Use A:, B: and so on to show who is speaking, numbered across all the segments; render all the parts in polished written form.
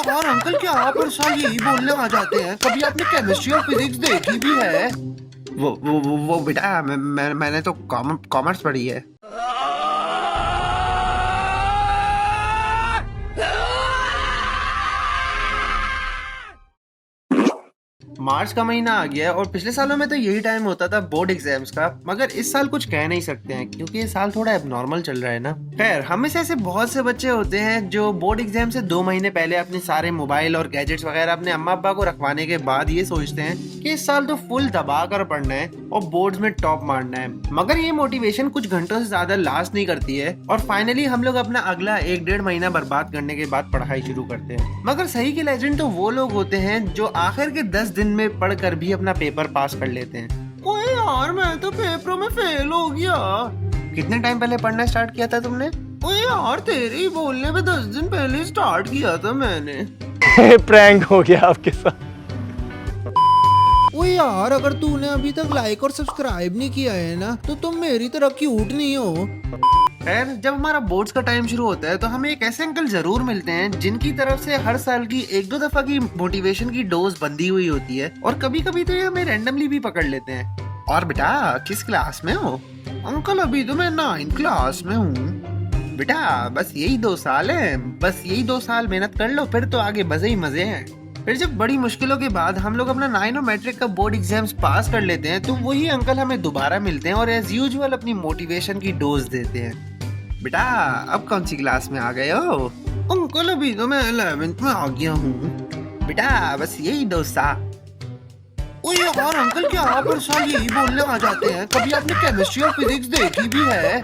A: यार अंकल, क्या आप हर साल यही बोलने आ जाते हैं? कभी आपने केमिस्ट्री और फिजिक्स देखी भी है? वो बेटा, मैंने तो कॉमर्स पढ़ी है। मार्च का महीना आ गया है और पिछले सालों में तो यही टाइम होता था बोर्ड एग्जाम्स का, मगर इस साल कुछ कह नहीं सकते हैं क्योंकि ये साल थोड़ा एबनॉर्मल चल रहा है ना। खैर, हम में से ऐसे बहुत से बच्चे होते हैं जो बोर्ड एग्जाम से 2 महीने पहले अपने सारे मोबाइल और गैजेट्स वगैरह अपने अम्मा अब्बा को रखवाने के बाद ये सोचते हैं कि इस साल तो फुल दबा कर पढ़ना है और बोर्ड्स में टॉप मारना है। मगर ये मोटिवेशन कुछ घंटों से ज्यादा लास्ट नहीं करती है और फाइनली हम लोग अपना अगला 1-1.5 महीना बर्बाद करने के बाद पढ़ाई शुरू करते हैं। मगर सही के लेजेंड तो वो लोग होते हैं जो आखिर के 10 दिन में पढ़कर भी अपना पेपर पास कर लेते हैं। ओए यार, मैं तो पेपरों में फेल हो गया। कितने टाइम पहले पढ़ना स्टार्ट किया था तुमने? ओए यार, तेरे ही बोलने पे 10 दिन पहले स्टार्ट किया था मैंने।
B: प्रैंक हो गया आपके साथ।
A: ओए यार, अगर तूने अभी तक लाइक और सब्सक्राइब नहीं किया है ना, तो तुम मेरी तरह क्यूट नहीं हो। खैर, जब हमारा बोर्ड्स का टाइम शुरू होता है तो हमें एक ऐसे अंकल जरूर मिलते हैं जिनकी तरफ से हर साल की 1-2 दफा की मोटिवेशन की डोज बंधी हुई होती है और कभी कभी तो ये हमें रैंडमली भी पकड़ लेते हैं। और बेटा, किस क्लास में हो? अंकल, अभी तो मैं 9th क्लास में हूँ। बेटा, बस यही 2 साल है, बस यही 2 साल मेहनत कर लो, फिर तो आगे मजे ही मजे हैं। फिर जब बड़ी मुश्किलों के बाद हम लोग अपना 9 और मैट्रिक का बोर्ड एग्जाम्स पास कर लेते हैं तो वही अंकल हमें दोबारा मिलते हैं और एज यूजुअल अपनी मोटिवेशन की डोज देते हैं। बेटा, अब कौन सी क्लास में आ गए हो? अंकल, अभी तो मैं 11th में आ गया हूँ। बेटा, बस यही 2 साल। ओए यार अंकल, क्या आप हर साल यही बोलने आ जाते हैं? कभी आपने केमिस्ट्री और फिजिक्स देखी भी है?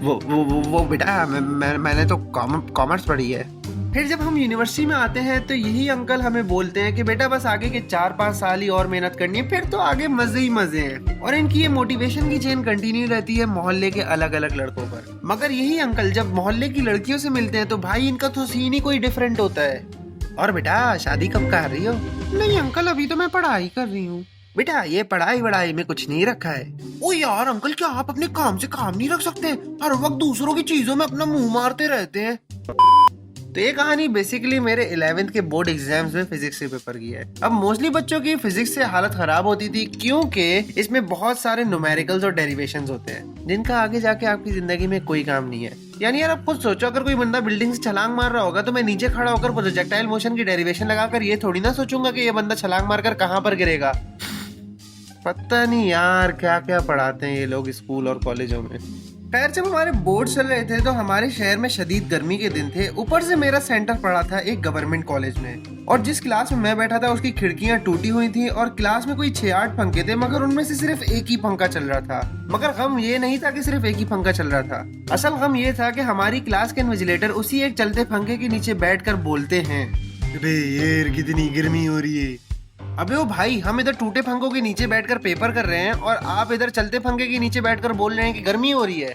A: वो बेटा, मैंने तो कॉमर्स पढ़ी है। फिर जब हम यूनिवर्सिटी में आते हैं तो यही अंकल हमें बोलते हैं कि बेटा बस आगे के 4-5 साल ही और मेहनत करनी है, फिर तो आगे मजे ही मजे हैं। और इनकी ये मोटिवेशन की चेन कंटिन्यू रहती है मोहल्ले के अलग अलग लड़कों पर। मगर यही अंकल जब मोहल्ले की लड़कियों से मिलते हैं तो भाई इनका तो सीन ही कोई डिफरेंट होता है। और बेटा, शादी कब कर रही हो? नहीं अंकल, अभी तो मैं पढ़ाई कर रही हूँ। बेटा, ये पढ़ाई में कुछ नहीं रखा है। ओ यार अंकल, क्या आप अपने काम से काम नहीं रख सकते? हर वक्त दूसरों की चीजों में अपना मुंह मारते रहते हैं। तो ये कहानी बेसिकली मेरे 11th के बोर्ड एग्जाम्स में फिजिक्स के पेपर की है। अब मोस्टली बच्चों की फिजिक्स से हालत खराब होती थी क्योंकि इसमें बहुत सारे न्यूमेरिकल्स और डेरिवेशंस होते हैं जिनका आगे जाके आपकी जिंदगी में कोई काम नहीं है। यानी यार, आप खुद सोचो, अगर कोई बंदा बिल्डिंग से छलांग मार रहा होगा तो मैं नीचे खड़ा होकर प्रोजेक्टाइल मोशन की डेरिवेशन लगाकर ये थोड़ी ना सोचूंगा कि ये बंदा छलांग मारकर कहाँ पर गिरेगा। पता नहीं यार क्या क्या पढ़ाते हैं ये लोग स्कूल और कॉलेजों में। खैर, जब हमारे बोर्ड चल रहे थे तो हमारे शहर में शदीद गर्मी के दिन थे। ऊपर से मेरा सेंटर पड़ा था एक गवर्नमेंट कॉलेज में और जिस क्लास में मैं बैठा था उसकी खिड़कियां टूटी हुई थी और क्लास में कोई 6-8 पंखे थे, मगर उनमें से सिर्फ एक ही पंखा चल रहा था। मगर गम ये नहीं था कि सिर्फ एक ही पंखा चल रहा था, असल गम ये था कि हमारी क्लास के इन्विजिलेटर उसी एक चलते पंखे के नीचे बैठकर बोलते हैं, अबे यार कितनी गर्मी हो रही है। अबे ओ भाई, हम इधर टूटे पंखों के नीचे बैठकर पेपर कर रहे हैं और आप इधर चलते पंखे के नीचे बैठकर बोल रहे हैं कि गर्मी हो रही है।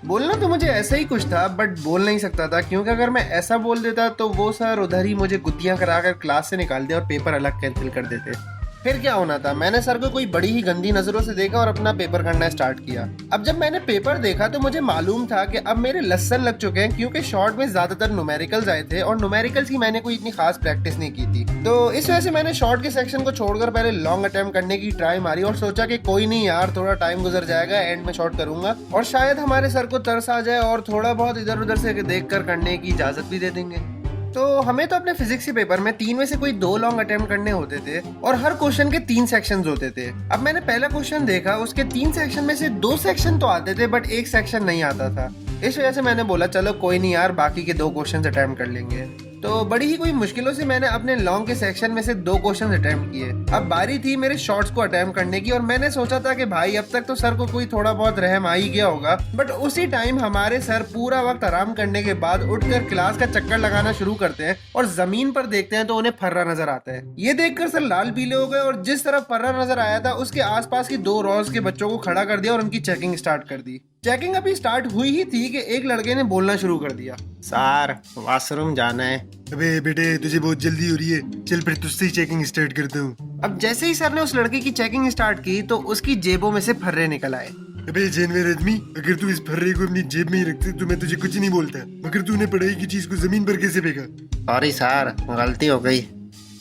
A: बोलना तो मुझे ऐसा ही कुछ था, बट बोल नहीं सकता था क्योंकि अगर मैं ऐसा बोल देता तो वो सर उधर ही मुझे गुत्तियां कराकर क्लास से निकाल दे और पेपर अलग कैंसिल कर देते। फिर क्या होना था, मैंने सर को कोई बड़ी ही गंदी नजरों से देखा और अपना पेपर करना स्टार्ट किया। अब जब मैंने पेपर देखा तो मुझे मालूम था कि अब मेरे लस्सन लग चुके हैं क्योंकि शॉर्ट में ज्यादातर न्यूमेरिकल्स आए थे और न्यूमेरिकल्स की मैंने कोई इतनी खास प्रैक्टिस नहीं की थी। तो इस वजह से मैंने शॉर्ट के सेक्शन को छोड़कर पहले लॉन्ग अटेम्प्ट करने की ट्राई मारी और सोचा कि कोई नहीं यार, थोड़ा टाइम गुजर जाएगा, एंड में शॉर्ट करूंगा और शायद हमारे सर को तरस आ जाए और थोड़ा बहुत इधर उधर से देख कर करने की इजाजत भी दे देंगे। तो हमें तो अपने फिजिक्स के पेपर में 3 में से कोई 2 लॉन्ग अटेम्प्ट करने होते थे और हर क्वेश्चन के 3 सेक्शंस होते थे। अब मैंने पहला क्वेश्चन देखा, उसके 3 सेक्शन में से 2 सेक्शन तो आते थे बट 1 सेक्शन नहीं आता था। इस वजह से मैंने बोला चलो कोई नहीं यार, बाकी के 2 क्वेश्चन अटेम्प्ट कर लेंगे। तो बड़ी ही कोई मुश्किलों से मैंने अपने लॉन्ग के सेक्शन में से 2 क्वेश्चन अटेम्प्ट किए। अब बारी थी मेरे शॉर्ट्स को अटेम्प्ट करने की और मैंने सोचा था कि भाई अब तक तो सर को कोई थोड़ा बहुत रहम आ ही गया होगा, बट उसी टाइम हमारे सर पूरा वक्त आराम करने के बाद उठकर क्लास का चक्कर लगाना शुरू करते हैं और जमीन पर देखते हैं तो उन्हें फर्रा नजर आता है। ये देखकर सर लाल पीले हो गए और जिस तरफ फर्रा नजर आया था उसके आसपास की 2 रोज के बच्चों को खड़ा कर दिया और उनकी चेकिंग स्टार्ट कर दी। चेकिंग अभी स्टार्ट हुई ही थी कि एक लड़के ने बोलना शुरू कर दिया, सर वॉशरूम जाना है।
C: अबे बेटे, तुझे बहुत जल्दी हो रही है, चल फिर तुझसे ही चेकिंग स्टार्ट करता हूँ।
A: अब जैसे ही सर ने उस लड़के की चेकिंग स्टार्ट की तो उसकी जेबों में से फर्रे निकल आए।
C: अबे जानवर आदमी, अगर तू इस फर्रे को अपनी जेब में ही रखते तो मैं तुझे कुछ नहीं बोलता, मगर तूने पढ़ाई की चीज को जमीन पर कैसे फेंका?
A: सॉरी सर, गलती हो गई।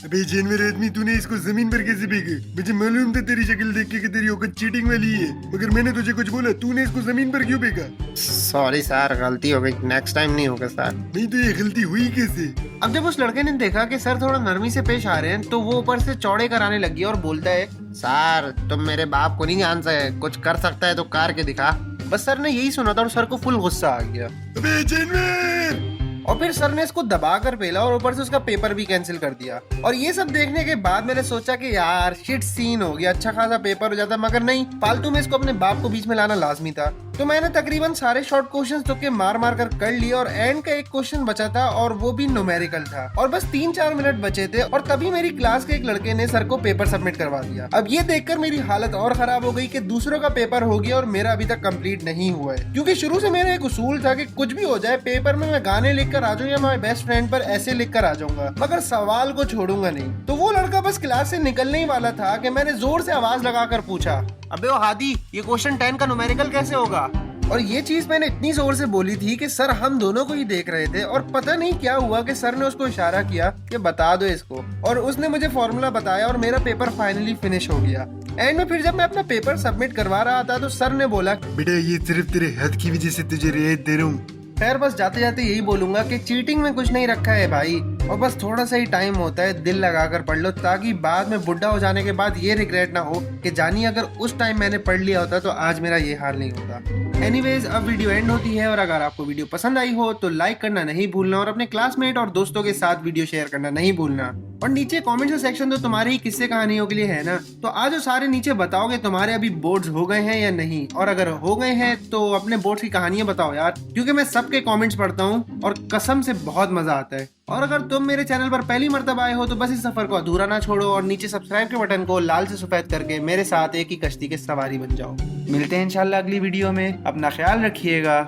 C: अबे जानवर आदमी, तूने इसको जमीन पर कैसे फेंका? मुझे मालूम था तेरी शक्ल देख के कि तेरी औकात चीटिंग वाली है, मगर मैंने तुझे कुछ बोला, तूने इसको जमीन पर क्यों फेंका?
A: सॉरी सर, गलती हो गई, नेक्स्ट टाइम नहीं होगा सर।
C: नहीं तो ये गलती हुई कैसे?
A: अब जब उस लड़के ने देखा कि सर थोड़ा नरमी से पेश आ रहे हैं, तो वो ऊपर से चौड़े कराने लगी और बोलता है, सर तुम मेरे बाप को नहीं जानते, कुछ कर सकता है तो कार के दिखा। बस सर ने यही सुना था और सर को फुल गुस्सा आ गया।
C: अबे जानवर!
A: और फिर सर ने इसको दबा कर पेला और ऊपर से उसका पेपर भी कैंसिल कर दिया। और ये सब देखने के बाद मैंने सोचा कि यार शिट सीन हो गया, अच्छा खासा पेपर हो जाता, मगर नहीं, फालतू में इसको अपने बाप को बीच में लाना लाजमी था। तो मैंने तकरीबन सारे शॉर्ट क्वेश्चंस तुक्के मार मार कर लिए और एंड का एक क्वेश्चन बचा था और वो भी न्यूमेरिकल था और बस 3-4 मिनट बचे थे और तभी मेरी क्लास के एक लड़के ने सर को पेपर सबमिट करवा दिया। अब ये देखकर मेरी हालत और खराब हो गई कि दूसरों का पेपर हो गया और मेरा अभी तक कंप्लीट नहीं हुआ है, क्योंकि शुरू से मेरा एक उसूल था कि कुछ भी हो जाए पेपर में मैं गाने लिख कर आ जाऊँ या मैं बेस्ट फ्रेंड पर ऐसे लिख कर आ जाऊंगा, मगर सवाल को छोड़ूंगा नहीं। तो वो लड़का बस क्लास से निकलने ही वाला था कि मैंने जोर से आवाज लगाकर पूछा, अबे ओ हादी, ये क्वेश्चन 10 का न्यूमेरिकल कैसे होगा? और ये चीज मैंने इतनी जोर से बोली थी कि सर हम दोनों को ही देख रहे थे और पता नहीं क्या हुआ कि सर ने उसको इशारा किया कि बता दो इसको, और उसने मुझे फॉर्मूला बताया और मेरा पेपर फाइनली फिनिश हो गया। एंड में फिर जब मैं अपना पेपर सबमिट करवा रहा था तो सर ने बोला,
C: बेटा ये सिर्फ तेरे हाथ की वजह से तुझे रियायत दे रहा हूँ।
A: खैर बस जाते जाते यही बोलूंगा कि चीटिंग में कुछ नहीं रखा है भाई, और बस थोड़ा सा ही टाइम होता है, दिल लगाकर पढ़ लो, ताकि बाद में बुढ़ा हो जाने के बाद ये रिग्रेट ना हो कि जानी अगर उस टाइम मैंने पढ़ लिया होता तो आज मेरा ये हाल नहीं होता। एनीवेज, अब वीडियो एंड होती है और अगर आपको वीडियो पसंद आई हो तो लाइक करना नहीं भूलना और अपने क्लासमेट और दोस्तों के साथ वीडियो शेयर करना नहीं भूलना। और नीचे कमेंट सेक्शन तो तुम्हारी ही किस्से कहानियों के लिए है ना, तो आज सारे नीचे बताओगे तुम्हारे अभी बोर्ड्स हो गए हैं या नहीं, और अगर हो गए हैं तो अपने बोर्ड्स की कहानियां बताओ यार, क्योंकि मैं सबके कमेंट्स पढ़ता हूँ और कसम से बहुत मजा आता है। और अगर तुम मेरे चैनल पर पहली मर्तबा आए हो तो बस इस सफर को अधूरा ना छोड़ो और नीचे सब्सक्राइब के बटन को लाल से सफेद करके मेरे साथ एक ही कश्ती के सवारी बन जाओ। मिलते हैं इंशाल्लाह अगली वीडियो में, अपना ख्याल रखिएगा,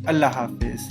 A: अल्लाह हाफिज।